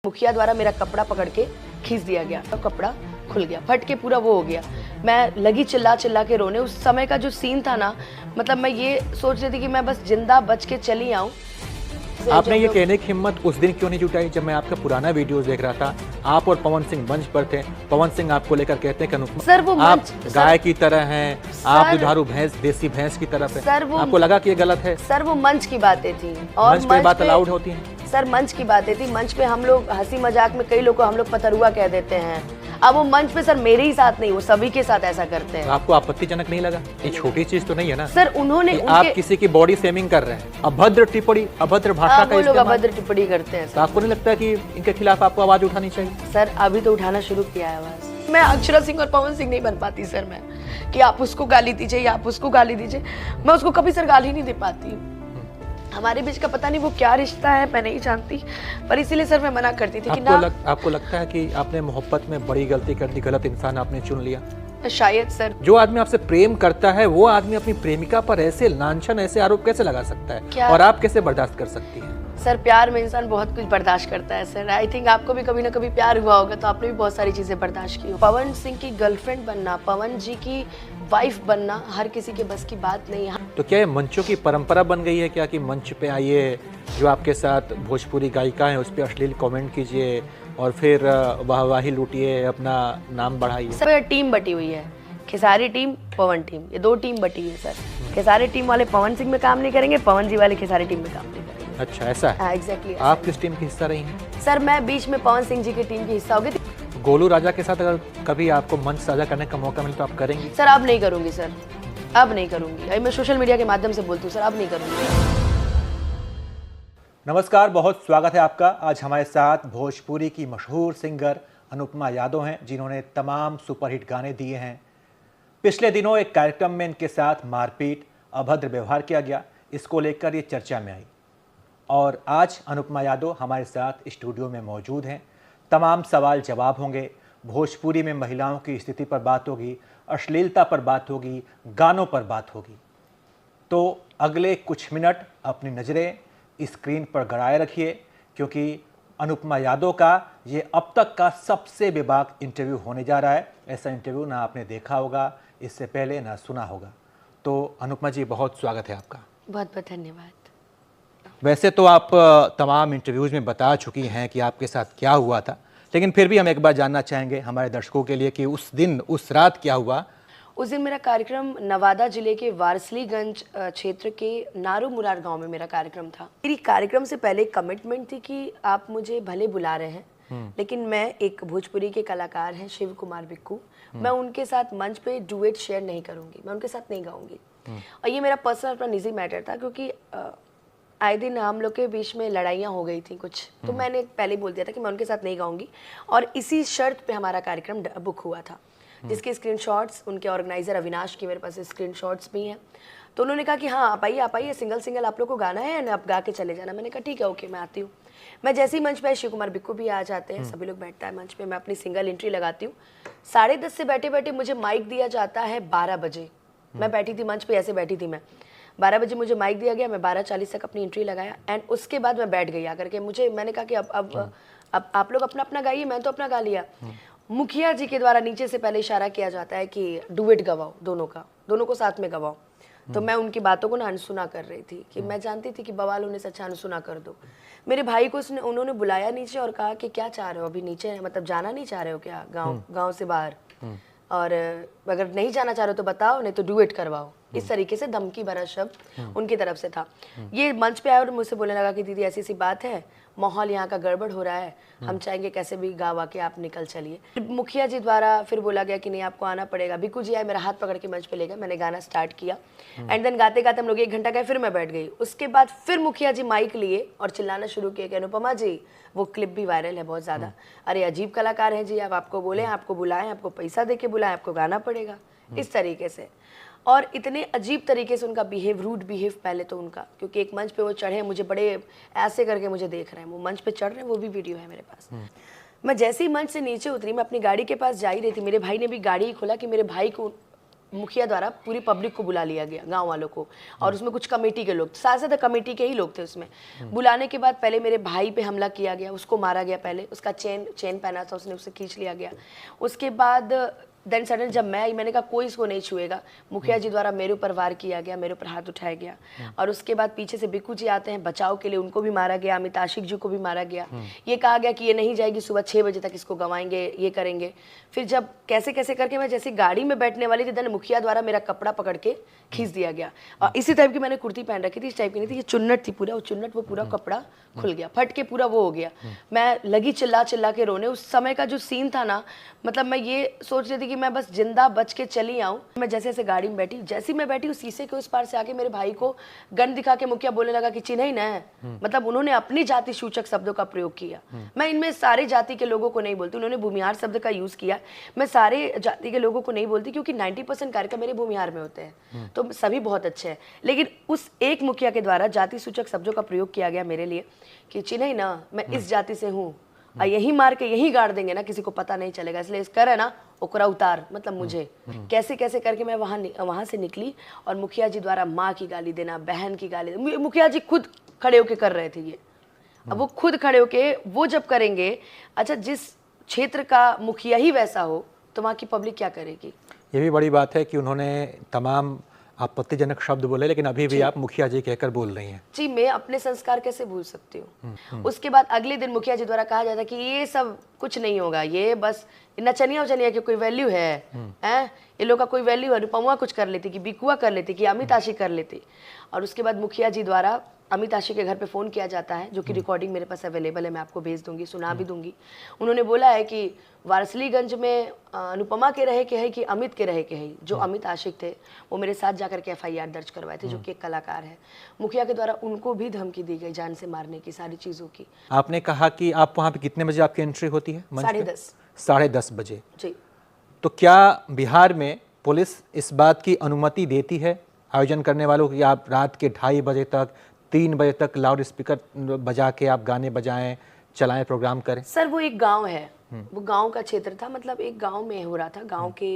मुखिया द्वारा मेरा कपड़ा पकड़ के खींच दिया गया, तो कपड़ा खुल गया, फट के पूरा वो हो गया। मैं लगी चिल्ला चिल्ला के रोने। उस समय का जो सीन था ना, मतलब मैं ये सोच रही थी कि मैं बस जिंदा बच के चली आऊं। आपने ये कहने की हिम्मत उस दिन क्यों नहीं जुटाई जब मैं आपका पुराना वीडियो देख रहा था? आप और पवन सिंह मंच पर थे, पवन सिंह आपको लेकर कहते हैं कि अनुपमा सर वो आप गाय की तरह हैं, आप दुधारू भैंस, देसी भैंस की तरफ है। आपको लगा कि ये गलत है? सर वो मंच की बातें थी और मंच पे बात अलाउड होती है? सर मंच की बातें थी। मंच पे हम लोग हंसी मजाक में कई लोगों को हम लोग पतरुआ कह देते हैं। अब वो मंच पे सर मेरे ही साथ नहीं, वो सभी के साथ ऐसा करते हैं। तो आपको आपत्तिजनक नहीं लगा? ये छोटी चीज तो नहीं है ना सर। उन्होंने आप किसी की बॉडी शेमिंग कर रहे हैं, अभद्र टिप्पणी, अभद्र भाषा का लोग अभद्र टिप्पणी करते हैं। तो आपको नहीं लगता कि इनके खिलाफ आपको आवाज उठानी चाहिए? सर अभी तो उठाना शुरू किया है आवाज। मैं अक्षरा सिंह और पवन सिंह नहीं बन पाती सर। मैं कि आप उसको गाली दीजिए या आप उसको गाली दीजिए, मैं उसको कभी सर गाली नहीं दे पाती। हमारे बीच का पता नहीं वो क्या रिश्ता है, मैं नहीं जानती, पर इसीलिए सर मैं मना करती थी कि ना। आपको लगता है कि आपने मोहब्बत में बड़ी गलती कर दी, गलत इंसान आपने चुन लिया? शायद सर। जो आदमी आपसे प्रेम करता है वो आदमी अपनी प्रेमिका पर ऐसे लांछन, ऐसे आरोप कैसे लगा सकता है? और आप कैसे बर्दाश्त कर सकती हैं? सर प्यार में इंसान बहुत कुछ बर्दाश्त करता है सर। आई थिंक आपको भी कभी ना कभी प्यार हुआ होगा, तो आपने भी बहुत सारी चीजें बर्दाश्त की हो। पवन सिंह की गर्लफ्रेंड बनना, पवन जी की वाइफ बनना हर किसी के बस की बात नहीं है। तो क्या ये मंचों की परंपरा बन गई है क्या कि मंच पे आइए, जो आपके साथ भोजपुरी गायिका हैं उस पर अश्लील कमेंट कीजिए और फिर वाहवाही लूटिए, अपना नाम बढ़ाइए? सर टीम बटी हुई है, खेसारी टीम, पवन टीम, ये दो टीम बटी हुई है सर। खेसारी टीम वाले पवन सिंह में काम नहीं करेंगे, पवन जी वाले खेसारी टीम में काम नहीं करेंगे। अच्छा ऐसा है? एग्जैक्टली। आप किस टीम की हिस्सा रही हैं? सर मैं बीच में पवन सिंह जी की टीम की हिस्सा हो गई थी। गोलू राजा के साथ अगर कभी आपको मंच साझा करने का मौका मिले तो आप करेंगी? सर अब नहीं करूंगी सर, अब नहीं करूंगी। अभी मैं सोशल मीडिया के माध्यम से बोलती हूँ सर, अब नहीं करूंगी। नमस्कार, बहुत स्वागत है आपका। आज हमारे साथ भोजपुरी की मशहूर सिंगर अनुपमा यादव हैं, जिन्होंने तमाम सुपरहिट गाने दिए हैं। पिछले दिनों एक कार्यक्रम में इनके साथ मारपीट, अभद्र व्यवहार किया गया, इसको लेकर ये चर्चा में आई। और आज अनुपमा यादव हमारे साथ स्टूडियो में मौजूद हैं। तमाम सवाल जवाब होंगे, भोजपुरी में महिलाओं की स्थिति पर बात होगी, अश्लीलता पर बात होगी, गानों पर बात होगी। तो अगले कुछ मिनट अपनी नज़रें स्क्रीन पर गड़ाए रखिए, क्योंकि अनुपमा यादव का ये अब तक का सबसे बेबाक इंटरव्यू होने जा रहा है। ऐसा इंटरव्यू ना आपने देखा होगा इससे पहले, ना सुना होगा। तो अनुपमा जी, बहुत स्वागत है आपका। बहुत बहुत धन्यवाद। वैसे तो आप तमाम इंटरव्यूज़ में बता चुकी हैं कि आपके साथ क्या हुआ था, लेकिन फिर भी हम एक बार जानना चाहेंगे हमारे दर्शकों के लिए कि उस दिन, उस रात क्या हुआ? उस दिन मेरा कार्यक्रम नवादा जिले के वारसलीगंज क्षेत्र के नारू मुरार गांव में मेरा कार्यक्रम था। मेरी कार्यक्रम से पहले कमिटमेंट थी कि आप मुझे भले बुला रहे हैं, लेकिन मैं एक भोजपुरी के कलाकार हैं शिव कुमार बिक्कू, मैं उनके साथ मंच पे डुएट शेयर नहीं करूंगी, मैं उनके साथ नहीं गाऊंगी। और ये मेरा पर्सनल अपना निजी मैटर था, क्योंकि आए दिन हम लोग के बीच में लड़ाइयाँ हो गई थी कुछ, तो मैंने पहले बोल दिया था कि मैं उनके साथ नहीं गाऊंगी। और इसी शर्त पे हमारा कार्यक्रम बुक हुआ था, जिसके स्क्रीनशॉट्स उनके ऑर्गेनाइजर अविनाश की मेरे पास स्क्रीनशॉट्स भी हैं। तो उन्होंने कहा कि हाँ आप आइए, सिंगल सिंगल आप लोग को गाना है, आप गा के चले जाना। मैंने कहा ठीक है, ओके, मैं आती हूँ। मैं जैसे ही मंच पे शिव कुमार बिक्कू भी आ जाते हैं, सभी लोग बैठता है मंच पे, मैं अपनी सिंगल एंट्री लगाती हूँ। 10:30 से बैठे बैठे मुझे माइक दिया जाता है 12 बजे। मैं बैठी थी मंच पे, ऐसे बैठी थी मैं, 12 बजे मुझे माइक दिया गया, मैं 12:40 तक अपनी एंट्री लगाया एंड उसके बाद मैं बैठ गई आकर के। मैंने कहा कि अब आप लोग अपना अपना गाइए, मैं तो अपना गा लिया। मुखिया जी के द्वारा नीचे से पहले इशारा किया जाता है कि डुएट गवाओ, दोनों को साथ में गवाओ। तो मैं उनकी बातों को ना अनसुना कर रही थी, कि मैं जानती थी कि बवाल होने से अच्छा अनसुना कर दो। मेरे भाई को उन्होंने बुलाया नीचे और कहा कि क्या चाह रहे हो, अभी नीचे मतलब जाना नहीं चाह रहे हो क्या गाँव से बाहर, और अगर नहीं जाना चाह रहे हो तो बताओ, नहीं तो डुएट करवाओ। इस तरीके से धमकी भरा शब्द उनकी तरफ से था। ये मंच पे आया और मुझसे बोलने लगा कि दीदी ऐसी सी बात है, माहौल यहाँ का गड़बड़ हो रहा है, हम चाहेंगे कैसे भी गा के आप निकल चलिए। मुखिया जी द्वारा फिर बोला गया कि नहीं आपको आना पड़ेगा। बिक्कू जी आए, मेरा हाथ पकड़ के मंच पे ले गए, मैंने गाना स्टार्ट किया एंड देन गाते गाते हम लोग 1 घंटा गए, फिर मैं बैठ गई। उसके बाद फिर मुखिया जी माइक लिए और चिल्लाना शुरू किया कि अनुपमा जी, वो क्लिप भी वायरल है बहुत ज़्यादा, अरे अजीब कलाकार हैं जी, आपको बोले, आपको बुलाएं, आपको पैसा दे के बुलाएं, आपको गाना पड़ेगा, इस तरीके से। और इतने अजीब तरीके से उनका रूड बिहेव पहले तो उनका, क्योंकि एक मंच पे वो चढ़े, मुझे बड़े ऐसे करके मुझे देख रहे हैं, वो मंच पे चढ़ रहे हैं, वो भी वीडियो है मेरे पास। मैं जैसे ही मंच से नीचे उतरी, मैं अपनी गाड़ी के पास जा ही रही थी, मेरे भाई ने भी गाड़ी ही खोला कि मेरे भाई को मुखिया द्वारा पूरी पब्लिक को बुला लिया गया, गांव वालों को, और उसमें कुछ कमेटी के लोग, साथ कमेटी के ही लोग थे उसमें। बुलाने के बाद पहले मेरे भाई पे हमला किया गया, उसको मारा गया, पहले उसका चेन पहना था उसने, उसे खींच लिया गया। उसके बाद देन सडन जब मैं आई, मैंने कहा कोई इसको नहीं छुएगा, मुखिया जी द्वारा मेरे ऊपर वार किया गया, मेरे ऊपर हाथ उठाया गया। और उसके बाद पीछे से बिक्कू जी आते हैं बचाव के लिए, उनको भी मारा गया, अमित आशिक जी को भी मारा गया। ये कहा गया कि ये नहीं जाएगी, सुबह 6 बजे तक इसको गंवाएंगे, ये करेंगे। फिर जब कैसे कैसे करके मैं जैसे गाड़ी में बैठने वाली थी, देन मुखिया द्वारा मेरा कपड़ा पकड़ के खींच दिया गया। और इसी टाइप की मैंने कुर्ती पहन रखी थी, इस टाइप की नहीं थी, ये चुन्नट थी पूरा, वो चुन्नट वो पूरा कपड़ा खुल गया, फट के पूरा वो हो गया। मैं लगी चिल्ला चिल्ला के रोने। उस समय का जो सीन था ना, मतलब मैं ये सोच रही थी कि मैं बस जिंदा बच के चली आऊं। मैं जैसे जैसे गाड़ी में बैठी, जैसे मैं बैठी उस शीशे के उस पार से आके मेरे भाई को गन दिखा के मुखिया बोलने लगा कि चिन्ह ही ना है। मतलब उन्होंने अपनी जाति सूचक शब्दों का प्रयोग किया। मैं इनमें सारे जाति के लोगों को नहीं बोलती, उन्होंने भूमिहार शब्द का यूज किया। मैं सारे जाति के लोगों को नहीं बोलती क्योंकि 90% कार्यक्रम मेरे भूमिहार में होते हैं, तो सभी बहुत अच्छे हैं। लेकिन उस एक मुखिया के द्वारा जाति सूचक शब्दों का प्रयोग किया गया मेरे लिए कि चिन्ह ही ना, मैं इस जाति से हूँ, और यही मार के यही गाड़ देंगे ना, किसी को पता नहीं चलेगा, इसलिए इस कर है ना ओकरा उतार, मतलब मुझे कैसे कैसे करके मैं वहां से निकली। और मुखिया जी द्वारा माँ की गाली देना, बहन की गाली देना, मुखिया जी खुद खड़े होके कर रहे थे ये। अब वो खुद खड़े होके वो जब करेंगे, अच्छा जिस क्षेत्र का मुखिया ही वैसा हो तो वहाँ की पब्लिक क्या करेगी। ये भी बड़ी बात है कि उन्होंने तमाम आपत्तिजनक शब्द बोले, लेकिन अभी भी आप मुखिया जी कहकर बोल रही हैं। जी, मैं अपने संस्कार कैसे भूल सकती हूँ। उसके बाद अगले दिन मुखिया जी द्वारा कहा जाता कि ये सब कुछ नहीं होगा, ये बस नचनिया उचनिया की कोई वैल्यू है, ये लोग का कोई वैल्यू है, अनुपमा कुछ कर लेती, कि बिकुआ कर लेती, कि अमित आशिक कर लेती। और उसके बाद मुखिया जी द्वारा अमित आशिक के घर पे फ़ोन किया जाता है, जो कि रिकॉर्डिंग मेरे पास अवेलेबल है, मैं आपको भेज दूंगी, सुना भी दूंगी। उन्होंने बोला है कि वारसलीगंज में अनुपमा के रहे के है कि अमित के रहे के है। जो अमित आशिक थे वो मेरे साथ जाकर के FIR दर्ज करवाए थे, जो कि एक कलाकार है। मुखिया के द्वारा उनको भी धमकी दी गई जान से मारने की, सारी चीज़ों की। आपने कहा कि आप वहाँ पे कितने बजे आपकी एंट्री होती है? 10:30। 10:30 बजे। जी। तो क्या बिहार में पुलिस इस बात की अनुमति देती है आयोजन करने वालों की आप रात के 2:30 बजे तक, 3 बजे तक लाउड स्पीकर बजा के आप गाने बजाएं, चलाएं, प्रोग्राम करें? सर वो एक गांव है, वो गांव का क्षेत्र था, मतलब एक गांव में हो रहा था, गांव के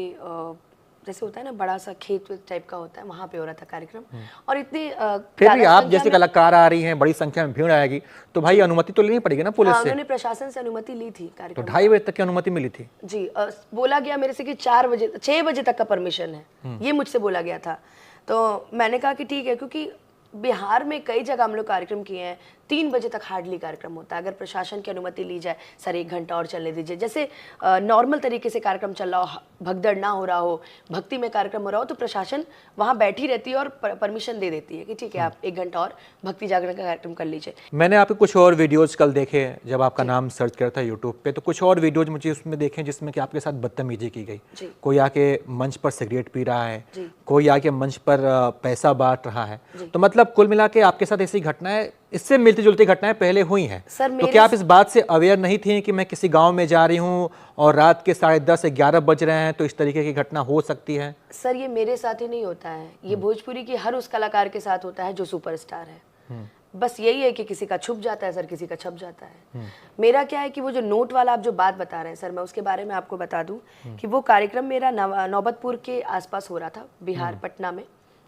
जैसे होता है ना बड़ा सा खेत टाइप का होता है, वहाँ पे हो रहा था कार्यक्रम। और इतनी फिर भी आप जैसे कलाकार आ रही हैं, बड़ी संख्या में भीड़ आएगी, तो भाई अनुमति तो लेनी पड़ेगी ना पुलिस से। उन्होंने प्रशासन से अनुमति ली थी तो कार्यक्रम। 2:30 बजे तक की अनुमति मिली थी? जी, बोला गया मेरे से कि 6 बजे तक का परमिशन है, ये मुझसे बोला गया था। तो मैंने कहा कि ठीक है, क्योंकि बिहार में कई जगह हम लोग कार्यक्रम किए हैं, 3 बजे तक हार्डली कार्यक्रम होता है। अगर प्रशासन की अनुमति ली जाए, सर 1 घंटा और चलने दीजिए, जैसे नॉर्मल तरीके से कार्यक्रम चल रहा हो, भगदड़ ना हो रहा हो, भक्ति में कार्यक्रम हो रहा हो, तो प्रशासन वहाँ बैठी रहती है और परमिशन दे देती है कि ठीक है आप 1 घंटा और भक्ति जागरण का कार्यक्रम कर लीजिए। मैंने आपके कुछ और वीडियोज कल देखे, जब आपका नाम सर्च किया था यूट्यूब पे, तो कुछ और वीडियोज मुझे उसमें देखे जिसमें कि आपके साथ बदतमीजी की गई। कोई आके मंच पर सिगरेट पी रहा है, कोई आके मंच पर पैसा बांट रहा है। तो मतलब कुल मिला के आपके साथ ऐसी घटनाएं, इससे मिलती जुलती घटनाएं पहले हुई हैं। तो क्या आप इस बात से अवेयर नहीं थी कि मैं किसी गांव में जा रही हूं और रात के 10:30 से 11 बज रहे हैं, तो इस तरीके की घटना हो सकती है? सर ये मेरे साथ ही नहीं होता है, ये भोजपुरी की हर उस कलाकार के साथ होता है जो सुपरस्टार है। बस यही है कि किसी का छुप जाता है सर, किसी का छप जाता है। मेरा क्या है कि वो जो नोट वाला आप जो बात बता रहे हैं सर, मैं उसके बारे में आपको बता दूं कि वो कार्यक्रम मेरा नौबतपुर के आसपास हो रहा था, बिहार पटना में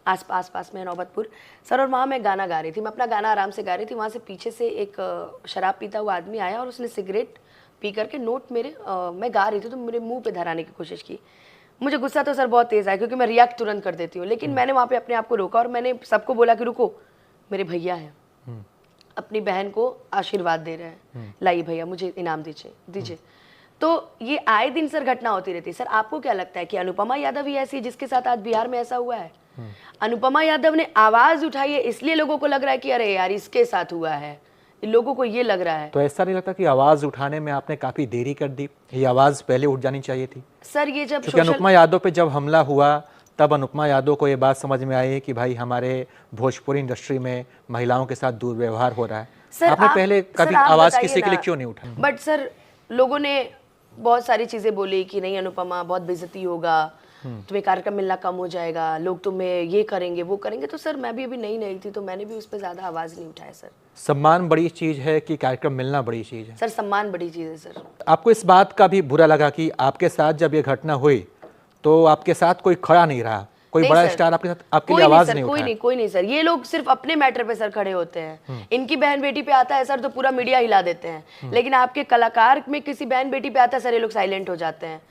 आसपास में नौबतपुर सर। और वहाँ मैं गाना गा रही थी, मैं अपना गाना आराम से गा रही थी। वहाँ से पीछे से एक शराब पीता हुआ आदमी आया और उसने सिगरेट पी करके नोट मेरे मैं गा रही थी तो मेरे मुंह पे धराने की कोशिश की। मुझे गुस्सा तो सर बहुत तेज़ आया क्योंकि मैं रिएक्ट तुरंत कर देती हूँ, लेकिन मैंने वहाँ पे अपने आप को रोका और मैंने सबको बोला कि रुको, मेरे भैया हैं, अपनी बहन को आशीर्वाद दे रहे हैं, लाइए भैया मुझे इनाम दीजिए। तो ये आए दिन सर घटना होती रहती है। सर आपको क्या लगता है कि अनुपमा यादव ही ऐसी है जिसके साथ आज बिहार में ऐसा हुआ है? अनुपमा यादव ने आवाज उठाई है इसलिए लोगों को लग रहा है कि अरे यार इसके साथ हुआ है, लोगों को ये लग रहा है। तो ऐसा नहीं लगता कि आवाज उठाने में आपने काफी देरी कर दी? ये आवाज पहले उठ जानी चाहिए थी सर। ये जब अनुपमा यादव पे जब हमला हुआ, तब अनुपमा यादव को ये बात समझ में आई कि भाई हमारे भोजपुरी इंडस्ट्री में महिलाओं के साथ दुर्व्यवहार हो रहा है। सर आपने पहले कभी आवाज किसी के लिए क्यों नहीं उठाई? बट सर लोगों ने बहुत सारी चीजें बोली कि नहीं अनुपमा बहुत बेइज्जती होगा, तुम्हें कार्यक्रम मिलना कम हो जाएगा, लोग तुम्हें ये करेंगे वो करेंगे। तो सर मैं भी अभी नई थी तो मैंने भी उस पर ज्यादा आवाज नहीं उठाया सर। सम्मान बड़ी चीज है कि कार्यक्रम मिलना बड़ी चीज है? सर सम्मान बड़ी चीज है सर। आपको इस बात का भी बुरा लगा कि आपके साथ जब ये घटना हुई तो आपके साथ कोई खड़ा नहीं रहा, कोई नहीं बड़ा सर, स्टार आपके साथ आपके लिए कोई नहीं आवाज सर, नहीं कोई उठाया? नहीं, कोई नहीं सर। ये लोग सिर्फ अपने मैटर पे सर खड़े होते हैं। इनकी बहन बेटी पे आता है सर तो पूरा मीडिया हिला देते हैं, लेकिन आपके कलाकार में किसी बहन बेटी पे आता है सर, ये लोग साइलेंट हो जाते हैं।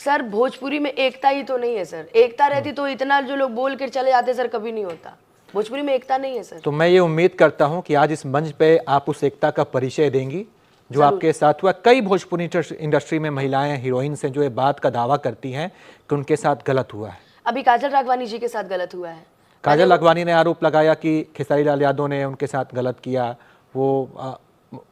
सर भोजपुरी में एकता ही तो नहीं है सर। एकता रहती तो इतना जो लोग बोल कर चले जाते सर कभी नहीं होता। भोजपुरी में एकता नहीं है सर। तो मैं ये उम्मीद करता हूं कि आज इस मंच पे आप उस एकता का परिचय देंगी जो आपके साथ हुआ। कई भोजपुरी इंडस्ट्री में महिलाएं हीरोइंस हैं जो ये बात का दावा करती हैं कि उनके साथ गलत हुआ है। अभी काजल राघवानी जी के साथ गलत हुआ है। काजल राघवानी ने आरोप लगाया कि खेसारी लाल यादव ने उनके साथ गलत किया। वो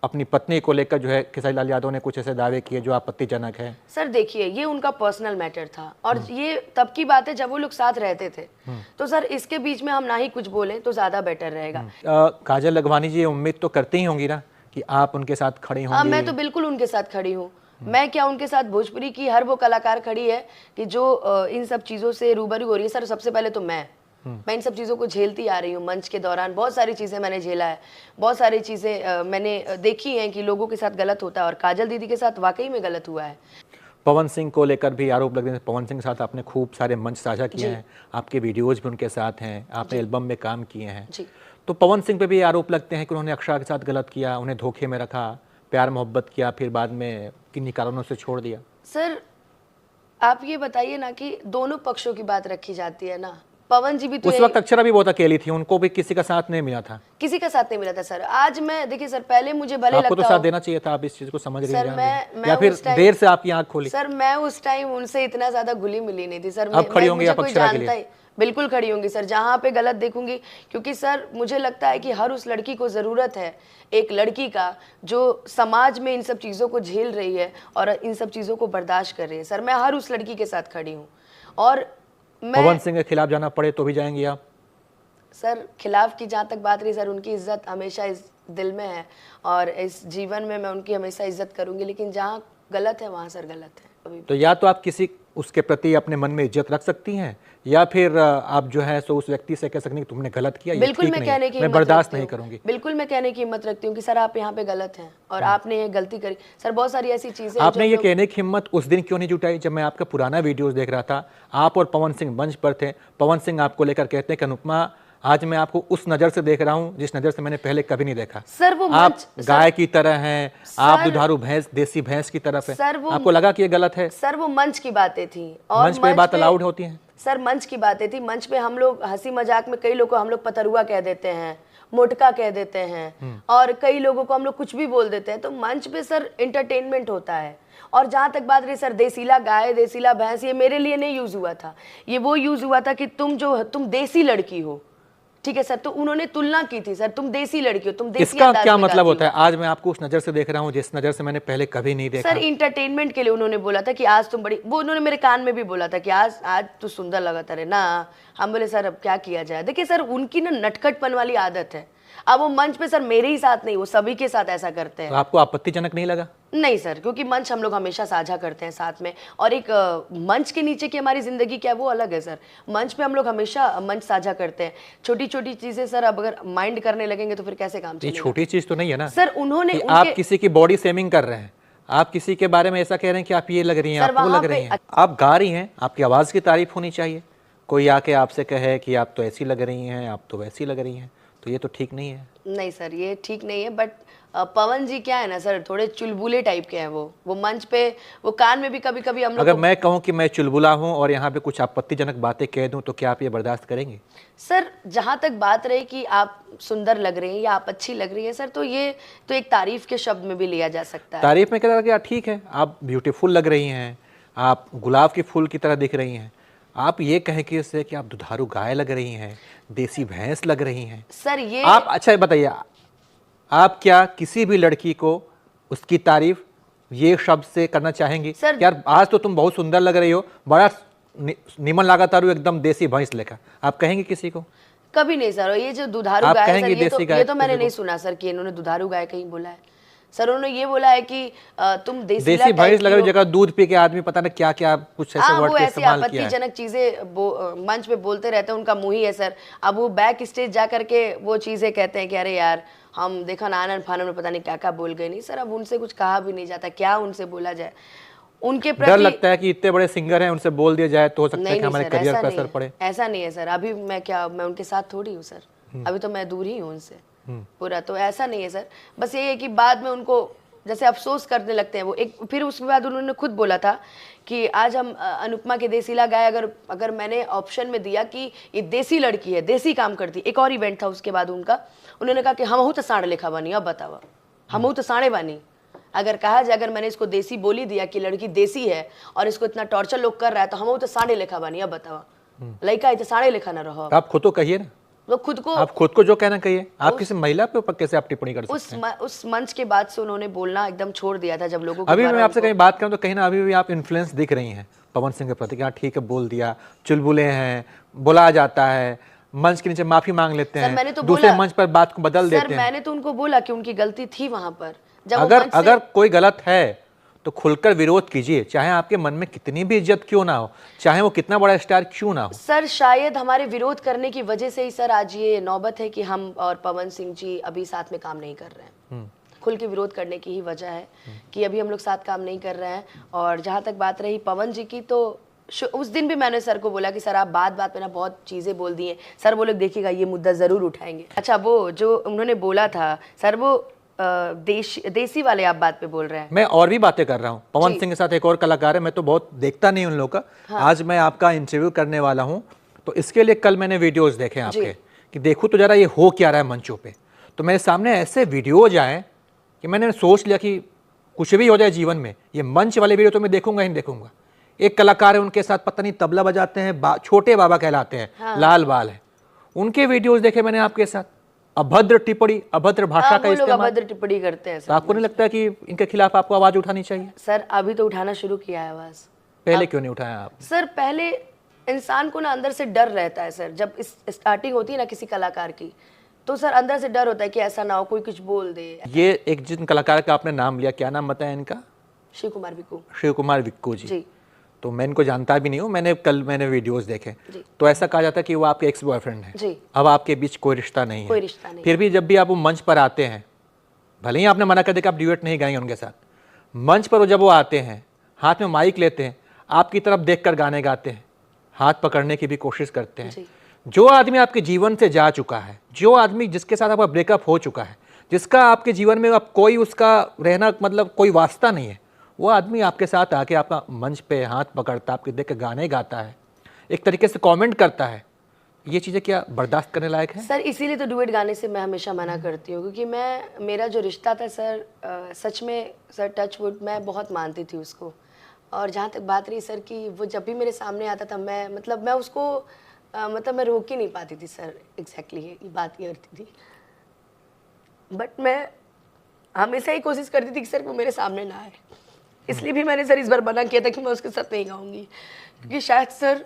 अपनी पत्नी को लेकर जो है खेसारी लाल यादव ने कुछ ऐसे दावे किए जो आपत्तिजनक है। सर देखिए, ये उनका पर्सनल मैटर था और ये तब की बात है जब वो लोग साथ रहते थे। तो सर इसके बीच में हम ना ही कुछ बोलें तो ज्यादा बेटर रहेगा। काजल राघवानी जी उम्मीद तो करती ही होंगी ना कि आप उनके साथ खड़ी होंगी? मैं तो बिल्कुल उनके साथ खड़ी हूँ। मैं क्या, उनके साथ भोजपुरी की हर वो कलाकार खड़ी है कि जो इन सब चीजों से रूबरू हो रही है। सर सबसे पहले तो मैं इन सब चीज़ों को झेलती आ रही हूँ। मंच के दौरान बहुत सारी चीज़ें मैंने झेला है, बहुत सारी चीज़ें मैंने देखी हैं कि लोगों के साथ गलत होता है और काजल दीदी के साथ वाकई में गलत हुआ है। पवन सिंह को लेकर भी आरोप लग रहे हैं। पवन सिंह के साथ आपने खूब सारे मंच साझा किए हैं, आपके वीडियोज भी उनके साथ हैं, आपने एल्बम में काम किए हैं। तो पवन सिंह पे भी आरोप लगते हैं कि उन्होंने अक्षरा के साथ गलत किया, उन्हें धोखे में रखा, प्यार मोहब्बत किया, फिर बाद में किन्हीं कारणों से छोड़ दिया। सर आप ये बताइए ना कि दोनों पक्षों की बात रखी जाती है ना। पवन जी भी तो उस वक्त अक्षरा भी बहुत अकेली थी, उनको भी किसी का साथ नहीं मिला था। किसी का साथ नहीं मिला था सर। आज मैं देखिए सर, पहले मुझे भले आपको लगता तो साथ देना चाहिए था, आप इस चीज को समझ रही हैं या फिर देर से आपकी आंख खोली? सर मैं उस टाइम उनसे इतना ज्यादा घुली मिली नहीं थी सर। अब खड़ी होंगी आप अक्षरा के लिए? बिल्कुल खड़ी होंगी सर, जहाँ पे गलत देखूंगी। क्योंकि सर मुझे लगता है कि हर उस लड़की को जरूरत है एक लड़की का जो समाज में इन सब चीजों को झेल रही है और इन सब चीजों को बर्दाश्त कर रही है। सर मैं हर उस लड़की के साथ खड़ी हूँ। और पवन सिंह के खिलाफ जाना पड़े तो भी जाएंगी आप? सर खिलाफ की जहाँ तक बात रही सर, उनकी इज्जत हमेशा इस दिल में है और इस जीवन में मैं उनकी हमेशा इज्जत करूंगी। लेकिन जहाँ गलत है वहाँ सर गलत है अभी। तो या तो आप किसी उसके प्रति अपने मन में इज्जत रख सकती हैं या फिर आप जो है सो उस व्यक्ति से कह सकती हैं कि तुमने गलत किया, बिल्कुल मैं कहने की मैं बर्दाश्त नहीं करूंगी। बिल्कुल मैं कहने की हिम्मत रखती हूँ कि सर आप यहाँ पे गलत हैं और आपने ये गलती करी। सर बहुत सारी ऐसी चीजें आपने ये कहने की हिम्मत उस दिन क्यों नहीं जुटाई जब मैं आपका पुराना वीडियोस देख रहा था? आप और पवन सिंह मंच पर थे, पवन सिंह आपको लेकर कहते हैं कि अनुपमा आज मैं आपको उस नजर से देख रहा हूं जिस नजर से मैंने पहले कभी नहीं देखा। सर वो आप गाय की तरह हैं, आप दुधारू भैंस, देसी भैंस की तरफ है। आपको लगा कि ये गलत है? सर वो मंच की बातें थी और मंच पे बात अलाउड होती है? सर मंच की बातें थी। मंच पे हम लोग हंसी मजाक में कई लोगों को हम लोग पतरुआ कह देते हैं, मोटका कह देते हैं और कई लोगों को हम लोग कुछ भी बोल देते हैं। तो मंच पे सर एंटरटेनमेंट होता है। और जहाँ तक बात रही सर देसीला गाय, देसीला भैंस, ये मेरे लिए नहीं यूज हुआ था। ये वो यूज हुआ था कि तुम देसी लड़की हो, ठीक है सर। तो उन्होंने तुलना की थी सर, तुम देसी लड़की हो, तुम देसी। इसका क्या मतलब होता है? आज मैं आपको उस नजर से देख रहा हूँ जिस नजर से मैंने पहले कभी नहीं देखा। सर इंटरटेनमेंट के लिए उन्होंने बोला था कि आज तुम बड़ी, वो उन्होंने मेरे कान में भी बोला था कि आज तू सुंदर लगा था रे ना। हम बोले सर अब क्या किया जाए। देखिए सर उनकी ना नटखटपन वाली आदत है। अब वो मंच पे सर मेरे ही साथ नहीं, वो सभी के साथ ऐसा करते हैं। तो आपको आपत्तिजनक नहीं लगा? नहीं सर, क्योंकि मंच हम लोग हमेशा साझा करते हैं साथ में। और एक मंच के नीचे की हमारी जिंदगी क्या है वो अलग है सर। मंच पे हम लोग हमेशा मंच साझा करते हैं। छोटी छोटी चीजें सर अब अगर माइंड करने लगेंगे तो फिर कैसे काम चलेगा? ये छोटी चीज तो नहीं है ना सर। उन्होंने आप किसी की बॉडी शेमिंग कर रहे हैं, आप किसी के बारे में ऐसा कह रहे हैं कि आप ये लग रही हैं, आप वो लग रही हैं। आप गा रही हैं, आपकी आवाज की तारीफ होनी चाहिए। कोई आके आपसे कहे कि आप तो ऐसी लग रही हैं, आप तो वैसी लग रही हैं, तो ये तो ठीक नहीं है। नहीं सर ये ठीक नहीं है। बट पवन जी क्या है ना सर, थोड़े चुलबुले टाइप के हैं। वो मंच पे वो कान में भी कभी कभी हम लोग अगर मैं कहूं कि मैं चुलबुला हूं और यहाँ पे कुछ आपत्तिजनक बातें कह दूं तो क्या आप ये बर्दाश्त करेंगे? सर जहाँ तक बात रही कि आप सुंदर लग रही हैं या आप अच्छी लग रही हैं सर, तो ये तो एक तारीफ के शब्द में भी लिया जा सकता है। तारीफ में कह गया ठीक है, आप ब्यूटीफुल लग रही हैं, आप गुलाब के फूल की तरह दिख रही हैं। आप ये कहें कि इससे कि आप दुधारू गाय लग रही हैं, देसी भैंस लग रही हैं सर, ये आप अच्छा बताइए, आप क्या किसी भी लड़की को उसकी तारीफ ये शब्द से करना चाहेंगी? सर यार आज तो तुम बहुत सुंदर लग रही हो, बड़ा निमन लगा तारू, एकदम देसी भैंस लेकर, आप कहेंगे किसी को? कभी नहीं सर। ये जो दुधारू गाय है सर, ये तो मैंने नहीं सुना सर कि इन्होंने दुधारू गाय कहीं बोला है। सर उन्होंने ये बोला है कि तुम देसी भैंस लग रही जगह दूध पी के आदमी पता नहीं क्या क्या कुछ ऐसे वर्ड वो ऐसी आपत्तिजनक चीजें मंच पे बोलते रहते हैं, उनका मुंह ही है सर। अब वो बैक स्टेज जा करके वो चीजें कहते हैं कि अरे यार हम देखा ना आनंद फानन में पता नहीं क्या क्या बोल गए। नहीं सर, अब उनसे कुछ कहा भी नहीं जाता, क्या उनसे बोला जाए। उनके डर प्रति लगता है कि इतने बड़े सिंगर हैं, उनसे बोल दिया जाए तो हो सकता है नहीं कि नहीं हमारे सर, करियर ऐसा पर नहीं असर है, पड़े। ऐसा नहीं है सर। अभी मैं उनके साथ थोड़ी हूँ सर, अभी तो मैं दूर ही हूँ उनसे पूरा, तो ऐसा नहीं है सर। बस ये है कि बाद में उनको जैसे अफसोस करने लगते हैं वो एक, फिर उसके बाद उन्होंने खुद बोला था कि आज हम अनुपमा के देसीला गाए, अगर मैंने ऑप्शन में दिया कि ये देसी लड़की है, देसी काम करती, एक और इवेंट था उसके बाद उनका, उन्होंने कहा कि हम तो साढ़े लिखा बनी, अब बताओ हम तो साढ़े बनी। अगर कहा जाए, अगर मैंने इसको देसी बोली दिया कि लड़की देसी है और इसको इतना टॉर्चर लोग कर रहा है, तो हम तो साढ़े लिखा बनी, अब बताओ लड़का तो साढ़े लिखा ना रहो। आप खुद तो कहिए ना, वो खुद को, आप खुद को जो कहना कहिए। आप किसी महिला पे ऊपर कैसे आप टिप्पणी कर सकते हैं? उस मंच के बाद से उन्होंने बोलना एकदम छोड़ दिया था जब लोगों को अभी मैं आपसे कहीं बात करूं तो कहीं ना अभी भी आप इन्फ्लुएंस दिख रही हैं पवन सिंह के प्रति कि हाँ ठीक है, बोल दिया, चुलबुले हैं, बुला जाता है, मंच के नीचे माफी मांग लेते हैं, मैंने तो दूसरे बोला, मंच पर बात को बदल देते हैं। मैंने तो उनको बोला कि उनकी गलती थी वहां पर, जब अगर कोई गलत है तो खुलकर विरोध कीजिए, चाहे आपके मन में कितनी भी इज्जत क्यों ना हो, चाहे वो कितना बड़ा स्टार क्यों ना हो। सर शायद हमारे विरोध करने की वजह से ही सर आज ये नौबत है कि हम और पवन सिंह जी अभी साथ में काम नहीं कर रहे हैं। खुल के विरोध करने की ही वजह है कि अभी हम लोग साथ काम नहीं कर रहे हैं। और जहाँ तक बात रही पवन जी की, तो उस दिन भी मैंने सर को बोला कि सर आप बात बात में ना बहुत चीज़ें बोल दी हैं। सर वो लोग देखिएगा ये मुद्दा ज़रूर उठाएंगे। अच्छा, वो जो उन्होंने बोला था सर, वो देसी वाले आप बात पे बोल रहे हैं। मैं और भी बातें कर रहा हूँ, पवन सिंह के साथ एक और कलाकार है, मैं तो बहुत देखता नहीं उन लोगों का। हाँ। आज मैं आपका इंटरव्यू करने वाला हूँ, तो इसके लिए कल मैंने वीडियोस देखे आपके कि देखूँ तो जरा ये हो क्या रहा है मंचों पे। तो मेरे सामने ऐसे वीडियोज आए कि मैंने सोच लिया कि कुछ भी हो जाए जीवन में, ये मंच वाले वीडियो तो मैं देखूंगा ही देखूंगा। एक कलाकार है, उनके साथ पता नहीं तबला बजाते हैं, छोटे बाबा कहलाते हैं। हाँ। लाल बाल है, उनके वीडियोस देखे मैंने आपके साथ। अभद्र टिप्पणी, अभद्र भाषा का इस्तेमाल, अभद्र टिप्पणी करते हैं सर। तो आपको नहीं लगता है कि इनके खिलाफ आपको आवाज उठानी चाहिए? सर अभी तो उठाना शुरू किया है आवाज, पहले क्यों नहीं उठाया आप? सर पहले इंसान को ना अंदर से डर रहता है सर, जब स्टार्टिंग होती है ना किसी कलाकार की, तो सर अंदर से डर होता है कि ऐसा ना हो कोई कुछ बोल दे। ये एक जिन कलाकार का आपने नाम लिया, क्या नाम बताया इनका? शिव कुमार विक्कू। शिव कुमार विक्कू जी। तो मैं इनको जानता भी नहीं हूँ, मैंने वीडियोस देखे, तो ऐसा कहा जाता है कि वो आपके एक्स बॉयफ्रेंड है, अब आपके बीच कोई रिश्ता नहीं है। कोई रिश्ता नहीं। फिर भी जब भी आप वो मंच पर आते हैं, भले ही आपने मना कर दिया कि आप ड्यूएट नहीं गाएंगे उनके साथ, मंच पर जब वो आते हैं, हाथ में माइक लेते हैं, आपकी तरफ देखकर गाने गाते हैं, हाथ पकड़ने की भी कोशिश करते हैं। जो आदमी आपके जीवन से जा चुका है, जो आदमी जिसके साथ आपका ब्रेकअप हो चुका है, जिसका आपके जीवन में अब कोई उसका रहना मतलब कोई वास्ता नहीं है, वो आदमी आपके साथ आके आपका मंच पे हाथ पकड़ता, आपके देख के गाने गाता है, एक तरीके से कमेंट करता है, ये चीज़ें क्या बर्दाश्त करने लायक है? सर इसीलिए तो डुएट गाने से मैं हमेशा मना करती हूँ, क्योंकि मेरा जो रिश्ता था सर, सच में सर टच वुड मैं बहुत मानती थी उसको। और जहाँ तक बात रही सर कि वो जब भी मेरे सामने आता था, मैं उसको मैं रोक ही नहीं पाती थी सर। एग्जैक्टली ये बात ये करती थी, बट मैं हमेशा ही कोशिश करती थी कि सर वो मेरे सामने ना आए। इसलिए भी मैंने सर इस बार मना किया था कि मैं उसके साथ नहीं गाऊंगी, क्योंकि शायद सर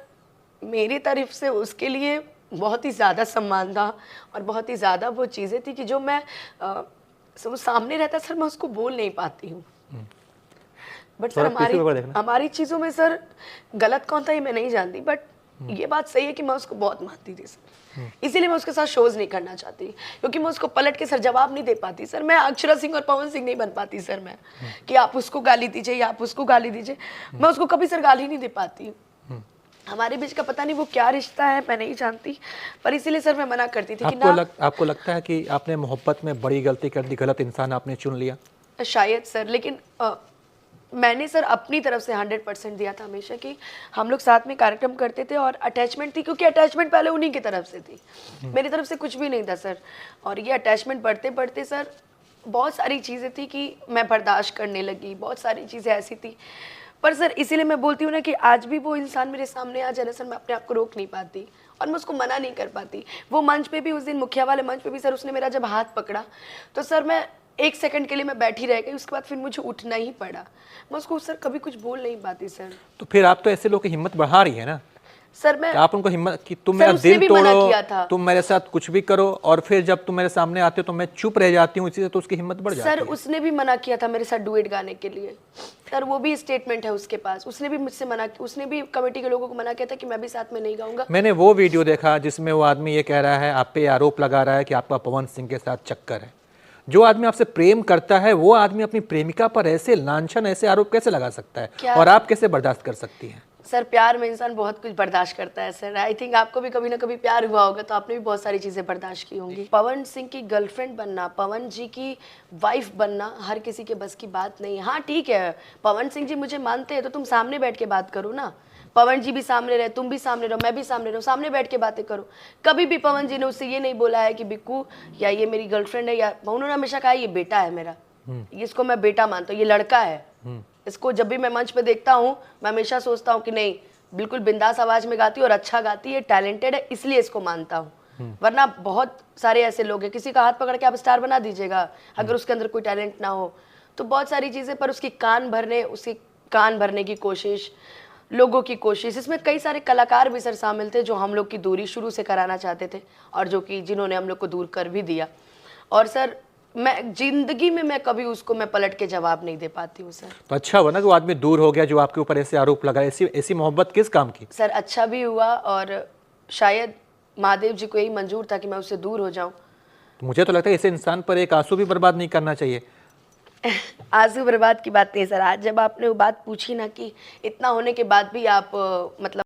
मेरी तारीफ से उसके लिए बहुत ही ज़्यादा सम्मान था और बहुत ही ज़्यादा वो चीज़ें थी कि जो मैं वो सामने रहता सर मैं उसको बोल नहीं पाती हूँ। बट सर हमारी चीज़ों में सर गलत कौन था ये मैं नहीं जानती, बट ये बात सही है कि मैं उसको बहुत मानती थी सर। इसीलिए मैं उसके साथ शोज नहीं करना चाहती, क्योंकि मैं उसको पलट के सर जवाब नहीं दे पाती सर। मैं अक्षरा सिंह और पवन सिंह नहीं बन पाती सर मैं, कि आप उसको गाली दीजिए या आप उसको गाली दीजिए। मैं उसको कभी सर गाली नहीं दे पाती। हमारे बीच का पता नहीं वो क्या रिश्ता है, मैं नहीं जानती, पर इसीलिए सर मैं मना करती थी कि आपको लगता है कि आपने मोहब्बत में बड़ी गलती कर दी, गलत इंसान आपने चुन लिया? शायद सर, लेकिन मैंने सर अपनी तरफ से 100% दिया था हमेशा, कि हम लोग साथ में कार्यक्रम करते थे और अटैचमेंट थी, क्योंकि अटैचमेंट पहले उन्हीं की तरफ से थी, मेरी तरफ से कुछ भी नहीं था सर। और ये अटैचमेंट बढ़ते बढ़ते सर बहुत सारी चीज़ें थी कि मैं बर्दाश्त करने लगी, बहुत सारी चीज़ें ऐसी थी। पर सर इसीलिए मैं बोलती हूँ ना कि आज भी वो इंसान मेरे सामने आ जाए ना सर, मैं अपने आप को रोक नहीं पाती और मैं उसको मना नहीं कर पाती। वो मंच पे भी, उस दिन मुखिया वाले मंच पे भी सर उसने मेरा जब हाथ पकड़ा तो सर मैं 1 सेकंड के लिए मैं बैठी रह गई, उसके बाद फिर मुझे उठना ही पड़ा। मैं उसको सर कभी कुछ बोल नहीं पाती सर। तो फिर आप तो ऐसे लोग की हिम्मत बढ़ा रही है ना सर। मैं आप उनको हिम्मत कि तुम मेरा दिल तोड़ो, तुम मेरे साथ कुछ भी करो, और फिर जब तुम मेरे सामने आते हो तो मैं चुप रह जाती हूँ, इसी से तो उसकी हिम्मत बढ़ जाती है। सर उसने भी मना किया था मेरे साथ डुएट गाने के लिए सर, वो भी स्टेटमेंट है उसके पास। उसने भी मुझसे मना किया, उसने भी कमेटी के लोगों को मना किया था कि मैं भी साथ में नहीं गाऊंगा। मैंने वो वीडियो देखा जिसमें वो आदमी ये कह रहा है, आप पे आरोप लगा रहा है कि आपका पवन सिंह के साथ चक्कर है। जो आदमी आपसे प्रेम करता है वो आदमी अपनी प्रेमिका पर ऐसे लांछन, ऐसे आरोप कैसे लगा सकता है? क्या? और आप कैसे बर्दाश्त कर सकती हैं? सर प्यार में इंसान बहुत कुछ बर्दाश्त करता है सर। आई थिंक आपको भी कभी ना कभी प्यार हुआ होगा तो आपने भी बहुत सारी चीज़ें बर्दाश्त की होंगी। पवन सिंह की गर्लफ्रेंड बनना, पवन जी की वाइफ बनना हर किसी के बस की बात नहीं है। हाँ ठीक है, पवन सिंह जी मुझे मानते हैं तो तुम सामने बैठ के बात करो ना। पवन जी भी सामने रहे, तुम भी सामने रहो, मैं भी सामने रहो, सामने बैठ के बातें करो। कभी भी पवन जी ने उससे ये नहीं बोला है कि बिक्कू या ये मेरी गर्लफ्रेंड है, या उन्होंने हमेशा कहा ये बेटा है मेरा, इसको मैं बेटा मानता हूँ, ये लड़का है। इसको जब भी मैं मंच पे देखता हूँ मैं हमेशा सोचता हूँ कि नहीं, बिल्कुल बिंदास आवाज में गाती है और अच्छा गाती है, टैलेंटेड है, इसलिए इसको मानता हूँ। वरना बहुत सारे ऐसे लोग हैं, किसी का हाथ पकड़ के आप स्टार बना दीजिएगा अगर उसके अंदर कोई टैलेंट ना हो तो बहुत सारी चीजें, पर उसकी कान भरने की कोशिश, लोगों की कोशिश, इसमें कई सारे कलाकार भी सर शामिल थे जो हम लोग की दूरी शुरू से कराना चाहते थे और जिन्होंने हम लोग को दूर कर भी दिया। और सर मैं जिंदगी में मैं कभी उसको मैं पलट के जवाब नहीं दे पाती हूँ सर। तो अच्छा हुआ ना कि वो आदमी दूर हो गया जो आपके ऊपर ऐसे आरोप लगा। ऐसी ऐसी मोहब्बत किस काम की? सर अच्छा भी हुआ और शायद महादेव जी को यही मंजूर था कि मैं उससे दूर हो जाऊं। तो मुझे तो लगता है ऐसे इंसान पर एक आंसू भी बर्बाद नहीं करना चाहिए। आंसू बर्बाद की बात नहीं सर। आज जब आपने वो बात पूछी ना कि इतना होने के बाद भी आप मतलब